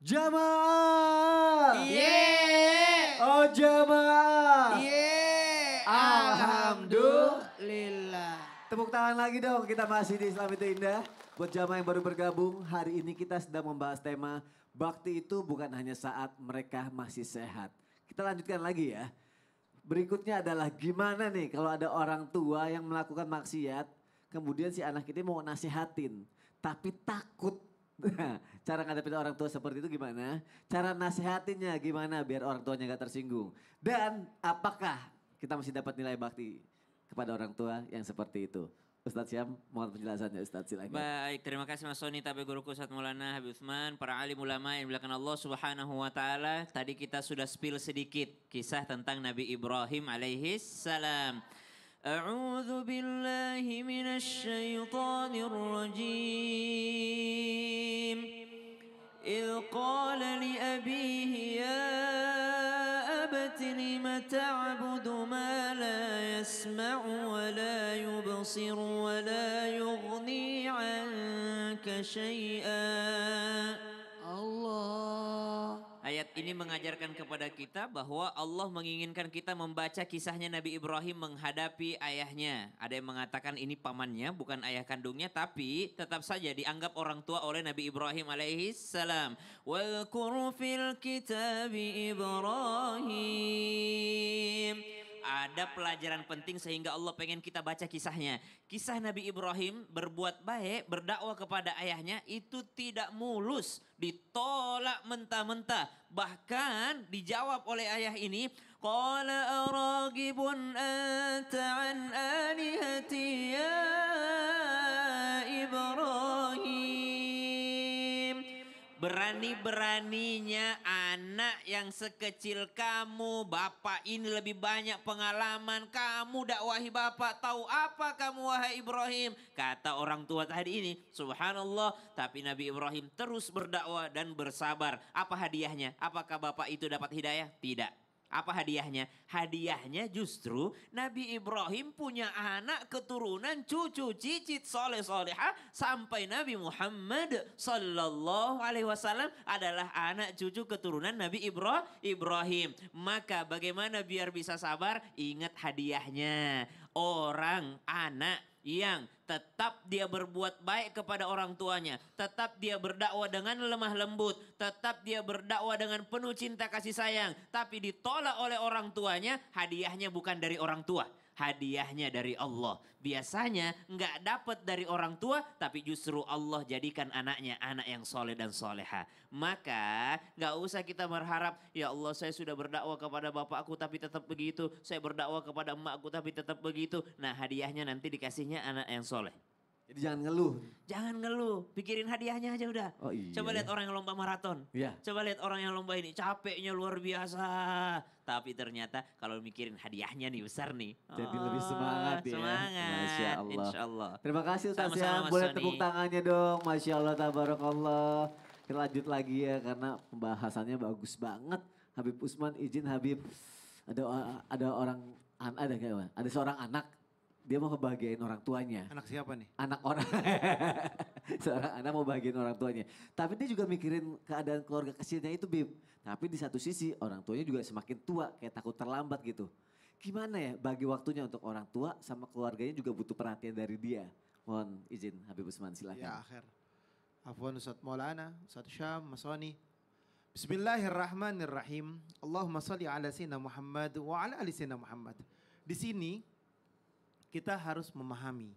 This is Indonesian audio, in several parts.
Jamaah. Yeay. Oh jamaah. Yeay. Alhamdulillah. Tepuk tangan lagi dong, kita masih di Islam itu Indah. Buat jamaah yang baru bergabung, hari ini kita sedang membahas tema bakti itu bukan hanya saat mereka masih sehat. Kita lanjutkan lagi ya. Berikutnya adalah gimana nih kalau ada orang tua yang melakukan maksiat, kemudian si anak ini mau nasihatin, tapi takut. Nah, cara ngadepin orang tua seperti itu gimana? Cara nasihatinnya gimana biar orang tuanya gak tersinggung? Dan apakah kita masih dapat nilai bakti kepada orang tua yang seperti itu? Ustadz Syam, mohon penjelasannya Ustadz, silakan. Baik, terima kasih Mas Soni, tapi guruku Ustadz Maulana Habib Utsman, para alim ulama yang dimuliakan Allah Subhanahu wa taala. Tadi kita sudah spill sedikit kisah tentang Nabi Ibrahim alaihi salam. A'udzu billahi minasy syaithanir rajim. إذ قال لأبيه يا أبت لم تعبد ما لا يسمع ولا يبصر ولا يغني عنك شيئا. Allah. Ayat ini mengajarkan kepada kita bahwa Allah menginginkan kita membaca kisahnya Nabi Ibrahim menghadapi ayahnya. Ada yang mengatakan ini pamannya bukan ayah kandungnya, tapi tetap saja dianggap orang tua oleh Nabi Ibrahim alaihi salam. Wadhkur fil kitabi Ibrahim. Ada pelajaran penting sehingga Allah pengen kita baca kisahnya. Kisah Nabi Ibrahim berbuat baik, berdakwah kepada ayahnya itu tidak mulus, ditolak mentah-mentah. Bahkan dijawab oleh ayah ini, qala aragibun anta an alihati ya Ibrahim. Berani-beraninya anak yang sekecil kamu, bapak ini lebih banyak pengalaman, kamu dakwahi bapak, tahu apa kamu wahai Ibrahim? Kata orang tua tadi ini, subhanallah, tapi Nabi Ibrahim terus berdakwah dan bersabar. Apa hadiahnya? Apakah bapak itu dapat hidayah? Tidak. Apa hadiahnya? Hadiahnya justru Nabi Ibrahim punya anak keturunan cucu cicit soleh solehah sampai Nabi Muhammad sallallahu alaihi wasallam adalah anak cucu keturunan Nabi Ibrahim. Maka bagaimana biar bisa sabar? Ingat hadiahnya. Orang anak yang tetap dia berbuat baik kepada orang tuanya, tetap dia berdakwah dengan lemah lembut, tetap dia berdakwah dengan penuh cinta kasih sayang, tapi ditolak oleh orang tuanya, hadiahnya bukan dari orang tua, hadiahnya dari Allah. Biasanya nggak dapat dari orang tua, tapi justru Allah jadikan anaknya anak yang soleh dan soleha. Maka nggak usah kita berharap, ya Allah saya sudah berdakwah kepada bapakku tapi tetap begitu, saya berdakwah kepada emakku tapi tetap begitu. Nah hadiahnya nanti dikasihnya anak yang soleh. Jadi jangan ngeluh. Jangan ngeluh, pikirin hadiahnya aja udah. Oh iya. Coba lihat orang yang lomba maraton. Iya. Coba lihat orang yang lomba ini, capeknya luar biasa. Tapi ternyata kalau mikirin hadiahnya nih besar nih. Jadi lebih semangat ya. Semangat, Masya Allah. insya Allah. Terima kasih Ustaz Sama-sama, Syam. Mas Boleh Soni. tepuk tangannya dong. Masya Allah, tabarakallah. Kita lanjut lagi ya karena pembahasannya bagus banget. Habib Utsman izin Habib. Ada orang, ada seorang anak. Dia mau ngebahagiain orang tuanya. Anak siapa nih? Anak orang. Seorang anak mau bahagiain orang tuanya. Tapi dia juga mikirin keadaan keluarga kecilnya itu Bib. Tapi di satu sisi orang tuanya juga semakin tua kayak takut terlambat gitu. Gimana ya bagi waktunya untuk orang tua sama keluarganya juga butuh perhatian dari dia. Mohon izin Habib Utsman silakan. Ya akhir. Afwan Ustaz Maulana, Ustaz Syam, Mas Soni. Bismillahirrahmanirrahim. Allahumma salli ala sayyidina Muhammad wa ala ali sayyidina Muhammad. Di sini kita harus memahami.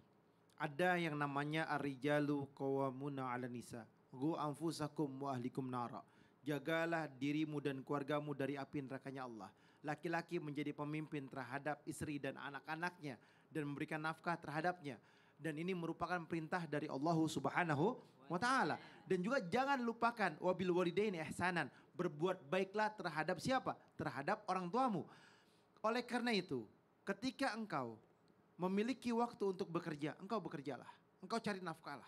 Ada yang namanya ar-rijalu qawwamuna 'ala nisa. Qu anfusakum wa ahlikum nara. Jagalah dirimu dan keluargamu dari api nerakanya Allah. Laki-laki menjadi pemimpin terhadap istri dan anak-anaknya dan memberikan nafkah terhadapnya. Dan ini merupakan perintah dari Allah Subhanahu wa taala. Dan juga jangan lupakan wabil walidaini ihsanan. Berbuat baiklah terhadap siapa? Terhadap orang tuamu. Oleh karena itu, ketika engkau memiliki waktu untuk bekerja, engkau bekerjalah. Engkau cari nafkahlah.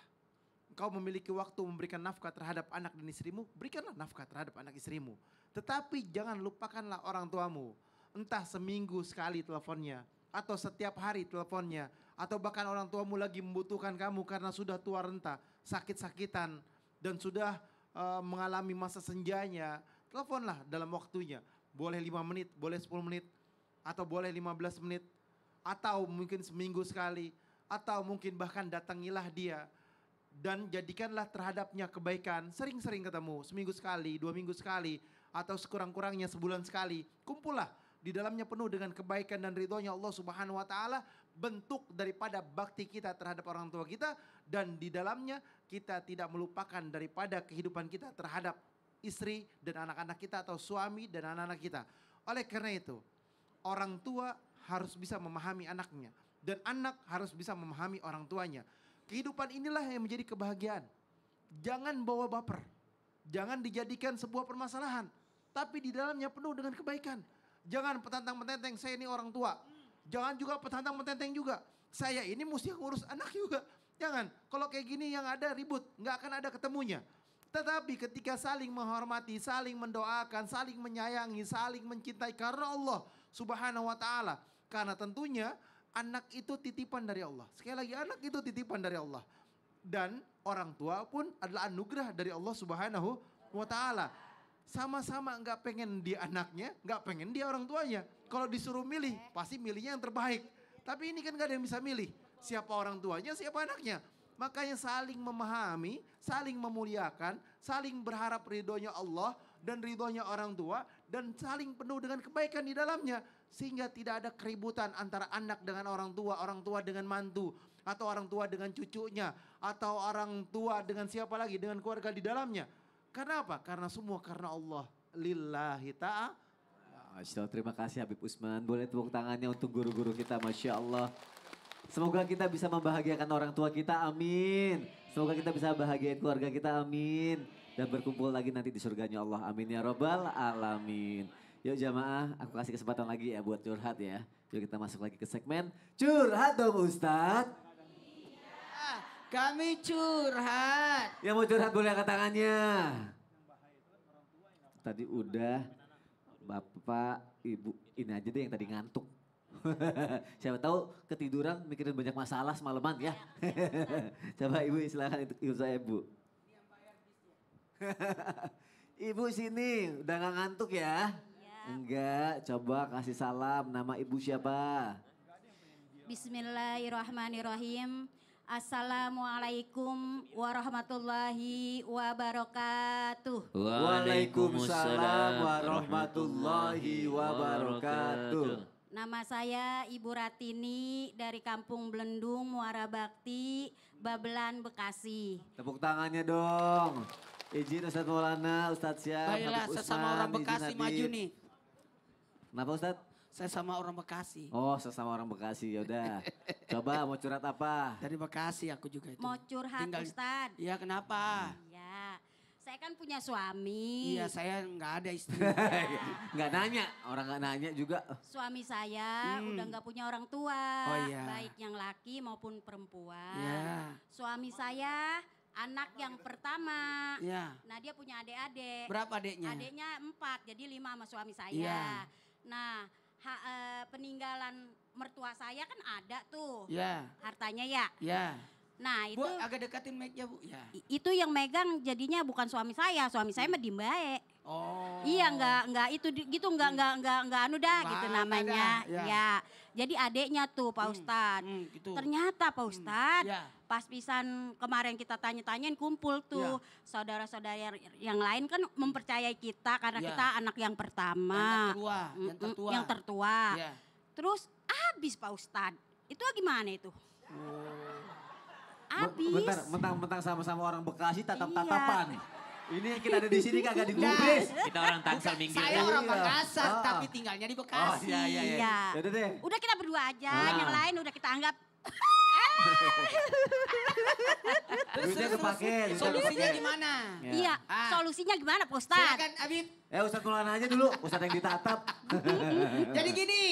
Engkau memiliki waktu memberikan nafkah terhadap anak dan istrimu, berikanlah nafkah terhadap anak istrimu. Tetapi jangan lupakanlah orang tuamu. Entah seminggu sekali teleponnya, atau setiap hari teleponnya, atau bahkan orang tuamu lagi membutuhkan kamu karena sudah tua renta, sakit-sakitan, dan sudah mengalami masa senjanya, teleponlah dalam waktunya. Boleh 5 menit, boleh 10 menit, atau boleh 15 menit, atau mungkin seminggu sekali, atau mungkin bahkan datangilah dia. Dan jadikanlah terhadapnya kebaikan, sering-sering ketemu, seminggu sekali, 2 minggu sekali, atau sekurang-kurangnya sebulan sekali. Kumpullah, di dalamnya penuh dengan kebaikan dan ridhonya Allah Subhanahu wa taala, bentuk daripada bakti kita terhadap orang tua kita, dan di dalamnya kita tidak melupakan daripada kehidupan kita terhadap istri dan anak-anak kita atau suami dan anak-anak kita. Oleh karena itu, orang tua harus bisa memahami anaknya dan anak harus bisa memahami orang tuanya. Kehidupan inilah yang menjadi kebahagiaan. Jangan bawa baper. Jangan dijadikan sebuah permasalahan, tapi di dalamnya penuh dengan kebaikan. Jangan petantang-petenteng, saya ini orang tua. Jangan juga petantang-petenteng juga, saya ini mesti ngurus anak juga. Jangan, kalau kayak gini yang ada ribut, nggak akan ada ketemunya. Tetapi ketika saling menghormati, saling mendoakan, saling menyayangi, saling mencintai karena Allah Subhanahu wa taala. Karena tentunya anak itu titipan dari Allah. Sekali lagi, anak itu titipan dari Allah. Dan orang tua pun adalah anugerah dari Allah Subhanahu wa taala. Sama-sama nggak pengen dia anaknya, nggak pengen dia orang tuanya. Kalau disuruh milih, pasti milihnya yang terbaik. Tapi ini kan gak ada yang bisa milih. Siapa orang tuanya, siapa anaknya. Makanya saling memahami, saling memuliakan, saling berharap ridhonya Allah dan ridhonya orang tua. Dan saling penuh dengan kebaikan di dalamnya. Sehingga tidak ada keributan antara anak dengan orang tua dengan mantu. Atau orang tua dengan cucunya. Atau orang tua dengan siapa lagi, dengan keluarga di dalamnya. Karena apa? Karena semua karena Allah. Lillahi ta'ala. Masya Allah, terima kasih Habib Usman. Boleh tepuk tangannya untuk guru-guru kita, Masya Allah. Semoga kita bisa membahagiakan orang tua kita, amin. Semoga kita bisa bahagiain keluarga kita, amin. Dan berkumpul lagi nanti di surganya Allah, amin ya robbal alamin. Yuk jamaah, aku kasih kesempatan lagi ya buat curhat ya. Yuk kita masuk lagi ke segmen curhat dong Ustadz. Kami curhat. Yang mau curhat boleh angkat tangannya. Tadi udah Bapak, Ibu, ini aja deh yang tadi ngantuk. Siapa tahu ketiduran mikirin banyak masalah semalaman ya. Coba Ibu silakan ikut saya Bu. Ibu sini, udah gak ngantuk ya? Enggak, coba kasih salam. Nama Ibu siapa? Bismillahirrahmanirrahim. Assalamualaikum warahmatullahi wabarakatuh. Waalaikumsalam warahmatullahi wabarakatuh. Nama saya Ibu Ratini dari Kampung Belendung, Muara Bakti, Babelan, Bekasi. Tepuk tangannya dong. Izin Ustadz Maulana, Ustadz Syah, Baiklah, Habib saya sama Usman, orang izin Bekasi hadir. maju nih. Kenapa Ustadz? Saya sama orang Bekasi. Oh, sesama orang Bekasi, yaudah. Coba mau curhat apa? Dari Bekasi aku juga itu. Mau curhat Ustadz? Iya, kenapa? Iya, saya kan punya suami. Iya, saya nggak ada istri. Nggak nanya, orang nggak nanya juga. Suami saya udah nggak punya orang tua, Oh, iya. baik yang laki maupun perempuan. Iya. Suami saya anak yang pertama. Iya. Nah dia punya adik-adik. Berapa adiknya? Adiknya 4, jadi 5 sama suami saya. Iya. Nah peninggalan mertua saya kan ada tuh. Iya. Hartanya ya. Iya. Nah itu Bu, agak dekatin mic-nya Bu. Ya. itu yang megang jadinya bukan suami saya mah diem bae. Oh. Iya nggak itu gitu nggak anu dah Nggak gitu ada namanya. dah, ya. Ya. Jadi adeknya tuh Pak Ustadz. Gitu. Ternyata Pak Ustadz Ya. pas pisan kemarin kita tanya-tanyain kumpul tuh saudara-saudara yang lain kan mempercayai kita karena Ya. kita anak yang pertama. Yang tertua, yang tertua. Yang tertua. Iya. Terus habis Pak Ustadz. Itu gimana itu? Habis. Mentang-mentang sama-sama orang Bekasi Iya. tatap-tatapan. Ini yang kita ada di sini kagak digubris. Kita orang Tangsel minggir. Saya orang Iya. Makassar, Ah. tapi tinggalnya di Oh Bekasi. iya. Iya. Yaudah deh. Udah kita berdua aja, Ah. yang lain udah kita anggap. Duitnya kepake. Solusinya gimana? Ya. Iya, Ah. solusinya gimana Pak Ustadz? Silakan Abid. Ustadz Maulana aja dulu, Ustadz yang ditatap. Jadi gini,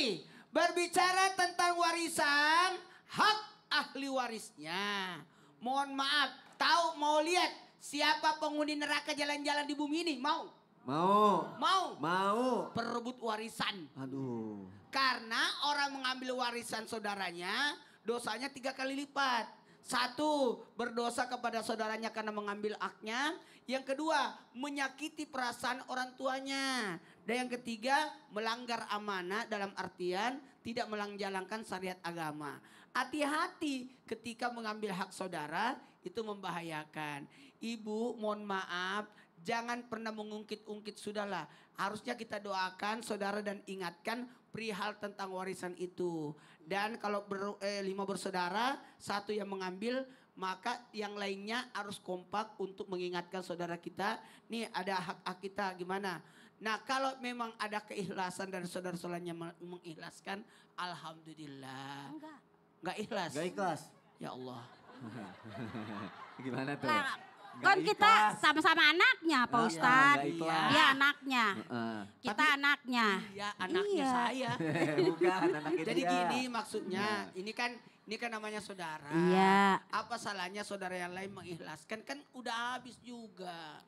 berbicara tentang warisan, hak ahli warisnya. Mohon maaf, tahu mau lihat siapa penghuni neraka jalan-jalan di bumi ini? Mau? Mau. Perebut warisan. Aduh. Karena orang mengambil warisan saudaranya, dosanya 3 kali lipat. Satu, berdosa kepada saudaranya karena mengambil haknya. Yang kedua, menyakiti perasaan orang tuanya. Dan yang ketiga, melanggar amanah dalam artian tidak menjalankan syariat agama. Hati-hati ketika mengambil hak saudara, itu membahayakan. Ibu, mohon maaf, jangan pernah mengungkit-ungkit, sudahlah. Harusnya kita doakan saudara dan ingatkan perihal tentang warisan itu. Dan kalau 5 bersaudara, satu yang mengambil, maka yang lainnya harus kompak untuk mengingatkan saudara kita, nih ada hak-hak kita gimana. Nah kalau memang ada keikhlasan dari saudara-saudaranya mengikhlaskan, alhamdulillah. Enggak ikhlas. Gak ikhlas. Ya Allah. Gimana tuh? Lah, Nggak kan kita ikhlas. sama-sama anaknya Pak Iya, Ustadz. nggak ikhlas. Dia anaknya. Heeh. Kita anaknya. Ya anaknya Iya. saya. Bukan anaknya Jadi dia. gini maksudnya, ini kan namanya saudara. Iya. Apa salahnya saudara yang lain mengikhlaskan, kan udah habis juga.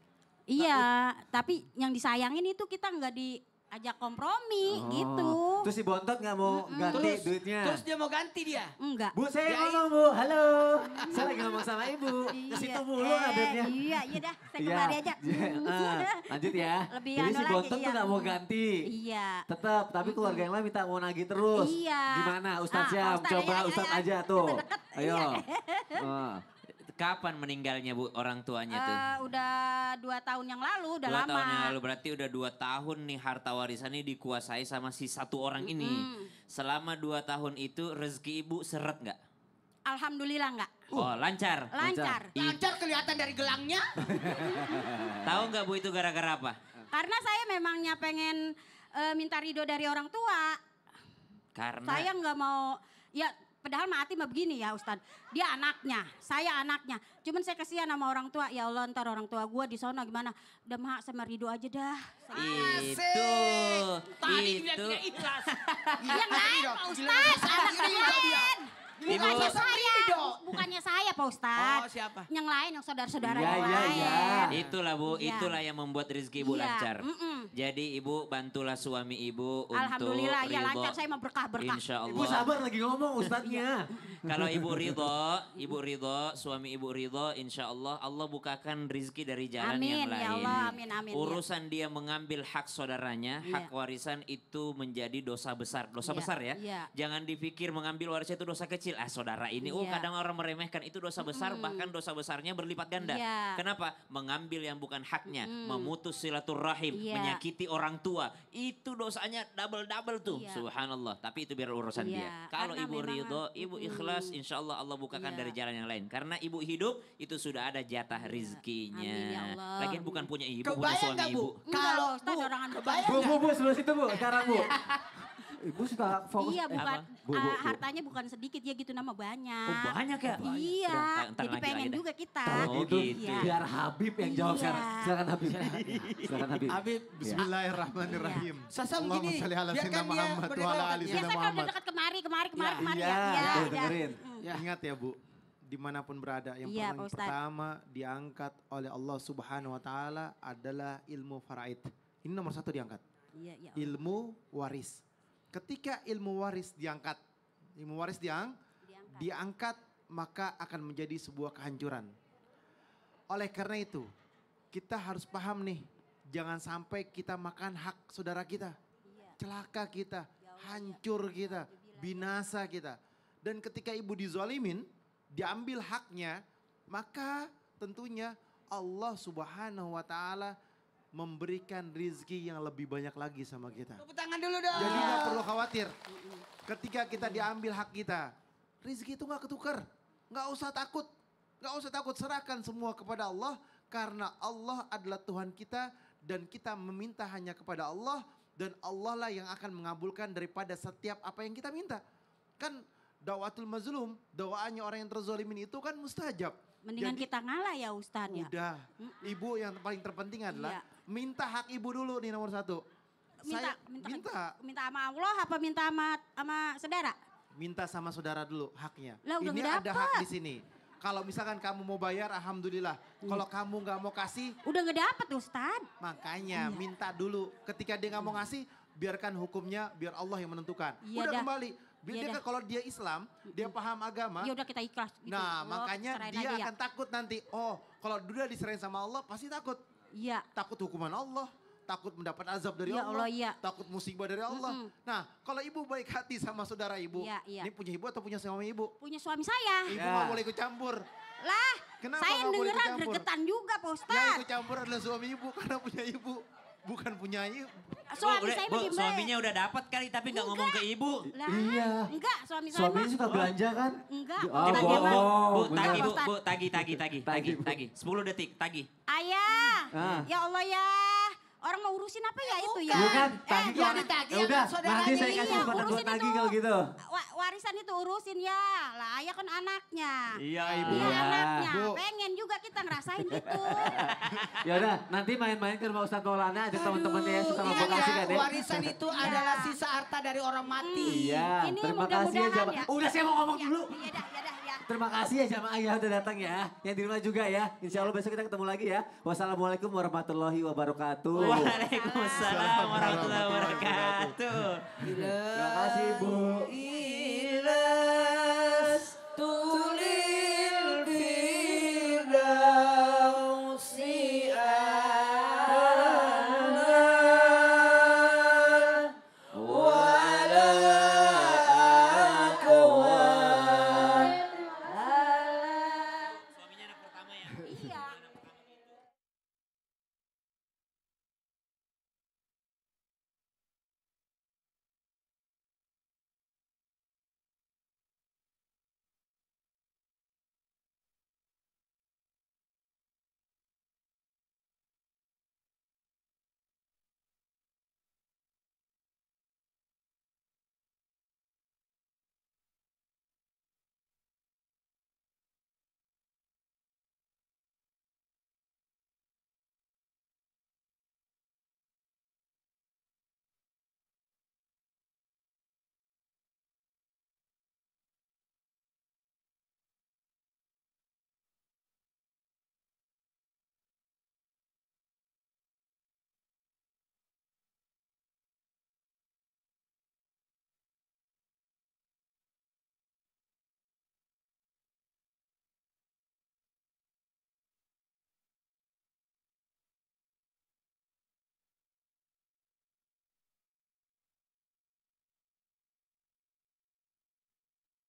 Iya, tapi yang disayangin itu kita nggak diajak kompromi Oh. gitu. Terus si Bontot gak mau ganti duitnya. Terus dia mau ganti dia. Enggak. Bu, saya Ya, ngomong Bu, halo. Saya lagi ngomong sama Ibu. Ke situ mulu update-nya. Iya, iya dah. Saya Iya. kemari aja. Lanjut ya. Lebih Jadi anu si lagi, Bontot tuh iya. gak mau ganti. Iya. Tetap, tapi keluarga yang lain minta mau nagih terus. Iya. Gimana Ustadz Ah, Syam? Ustadz, Coba iya, iya, Ustadz iya. aja tuh. Deket, Ayo. iya. Oh. Kapan meninggalnya Bu orang tuanya tuh? Udah 2 tahun yang lalu, udah 2 lama. tahun yang lalu, berarti udah 2 tahun nih harta warisan ini dikuasai sama si satu orang ini. Selama 2 tahun itu rezeki ibu seret nggak? Alhamdulillah enggak. Oh lancar. Lancar. Lancar kelihatan dari gelangnya. Tahu nggak Bu itu gara-gara apa? Karena saya memangnya pengen minta ridho dari orang tua. Karena Saya nggak mau, ya padahal mati mah begini ya Ustadz. Dia anaknya, saya anaknya. Cuman saya kasihan sama orang tua. Ya Allah ntar orang tua gue di sono gimana. Udah mah sama ridho aja dah. itu, Tadi dia itu. tidak ikhlas. Yang lain Pak Ustadz, anak yang lain. Ibu. Bukannya Masa saya, ridho? bukannya saya Pak Ustadz. Oh siapa? Yang lain, yang saudara-saudara Iya, yang iya, lain. iya. Itulah Bu, Iya. itulah yang membuat rezeki Ibu Iya, lancar. mm-mm. Jadi Ibu bantulah suami Ibu untuk Alhamdulillah, ya ridho. lancar saya mau berkah-berkah. Insya Ibu Allah. sabar lagi ngomong Ustadznya. Kalau Ibu ridho, suami Ibu ridho, insya Allah Allah bukakan rizki dari jalan Amin, yang lain. ya Allah, amin, amin. Urusan dia mengambil hak saudaranya, Iya. hak warisan itu menjadi dosa besar. Dosa Iya, besar ya. iya. Jangan dipikir mengambil warisan itu dosa kecil. Ah saudara ini, Iya. kadang orang meremehkan itu dosa besar, bahkan dosa besarnya berlipat ganda. Iya. Kenapa? Mengambil yang bukan haknya, memutus silaturahim, Iya. menyakiti orang tua. Itu dosanya double-double tuh. Iya. Subhanallah. Tapi itu biar urusan Iya, dia. Kalau karena Ibu memang, ridho, Ibu ikhlas, insya Allah Allah bukakan Iya. dari jalan yang lain. Karena Ibu hidup itu sudah ada jatah rizkinya. Amin, ya Allah. Lagian bukan punya Ibu, punya Kebayang suami nggak Bu? Ibu. Enggak, Kalau Pak Ustadz, Bu, orangan kebayang Bu, nggak? bu, bu, sebelah situ Bu, sekarang Bu. Ibu suka fokus. Iya bukan, Bu, bu, bu. hartanya bukan sedikit ya gitu nama banyak. Oh banyak ya? Iya, Ntar jadi lagi pengen dah. juga kita. Oh, itu gitu. biar Habib yang jawab Iya. sekarang. Silakan Habib. Silakan Habib. Habib, Bismillahirrahmanirrahim. Sasam Allahumma gini, sholli ala biarkan sayyidina dia Muhammad wa ala berdialog. ali Ya sayyidina saya kan udah Muhammad. dekat kemari Ya. kemari Iya, ya. tuh ya. dengerin. Ya. Ingat ya Bu, dimanapun berada, yang Iya, paling Pak Ustadz. pertama diangkat oleh Allah Subhanahu Wa Taala adalah ilmu faraid. Ini nomor 1 diangkat. Iya, ya. Ilmu waris. Ketika ilmu waris diangkat, diangkat, maka akan menjadi sebuah kehancuran. Oleh karena itu, kita harus paham nih, jangan sampai kita makan hak saudara kita. Celaka kita, hancur kita, binasa kita. Dan ketika ibu dizolimin, diambil haknya, maka tentunya Allah Subhanahu Wa Taala memberikan rizki yang lebih banyak lagi sama kita. Tepuk tangan dulu dong. Jadi nggak perlu khawatir. Ketika kita diambil hak kita, rizki itu nggak ketukar. Nggak usah takut. Nggak usah takut, serahkan semua kepada Allah. Karena Allah adalah Tuhan kita dan kita meminta hanya kepada Allah. Dan Allah lah yang akan mengabulkan daripada setiap apa yang kita minta. Kan dawatul mazlum, doanya orang yang terzolimin itu kan mustajab. Mendingan Jadi, kita ngalah ya Ustadz ya. udah, ibu yang paling terpenting adalah Iya. minta hak ibu dulu nih nomor 1. Minta sama Allah apa minta sama saudara? Minta sama saudara dulu haknya. Lah, udah Ini nggak ada dapet. hak di sini. Kalau misalkan kamu mau bayar, alhamdulillah. Kalau kamu nggak mau kasih, Udah nggak dapet Ustadz. makanya minta dulu. Ketika dia nggak mau ngasih, biarkan hukumnya, biar Allah yang menentukan. Iya Udah dah. kembali. Dia Iya kan kalau dia Islam, dia paham agama. Ya udah kita ikhlas gitu. Nah, Oh, makanya serahin dia aja ya. akan takut nanti. Oh, kalau dia diserahin sama Allah pasti takut. Iya. Takut hukuman Allah, takut mendapat azab dari Ya Allah, Allah, iya. takut musibah dari Allah. Nah, kalau ibu baik hati sama saudara ibu, Iya, iya. ini punya ibu atau punya suami ibu? Punya suami saya. Ibu Ya. nggak boleh ikut campur. Lah, Kenapa saya nggak boleh dengeran ikut campur? gregetan juga Pak Yang Ustadz. ikut campur adalah suami ibu karena punya ibu, bukan punya ibu. Suami udah, saya Bu, begini. suaminya udah dapat kali tapi nggak ngomong ke ibu. Lah, Iya. enggak suami saya Suaminya mah. suka belanja kan? Enggak. Oh, Ibu, Ustadz, dia mah. Bu, benar. tagi Bu, Ustadz. Bu, tagi, Bu. tagi. 10 detik, tagi. Ayah, Ah. ya Allah ya. Orang mau urusin apa ya itu ya? Bukan, tagi dia kok. ditagih Ya udah, sama saudaranya. nanti saya kasih Iya, kesempatan buat urusin tagi itu. kalau gitu. Warisan itu urusin ya. Lah ayah kan anaknya. Iya ibu. Iya Iya. anaknya. Bu. Pengen juga kita ngerasain gitu. Ya udah, nanti main-main ke rumah Ustadz Maulana, ajak teman-temannya ya, suka Ingat memvokasi ya, kan ya. warisan itu adalah sisa harta dari orang mati. Iya, Ini terima kasih ya mudah-mudahan Jamaah. ya. Udah saya mau ngomong dulu. Iya dah, ya dah ya. Terima kasih ya Jamaah ya udah datang ya. Yang di rumah juga ya. Insya Allah besok kita ketemu lagi ya. Wassalamualaikum warahmatullahi wabarakatuh. Waalaikumsalam warahmatullahi wabarakatuh. Terima kasih Bu. Iya.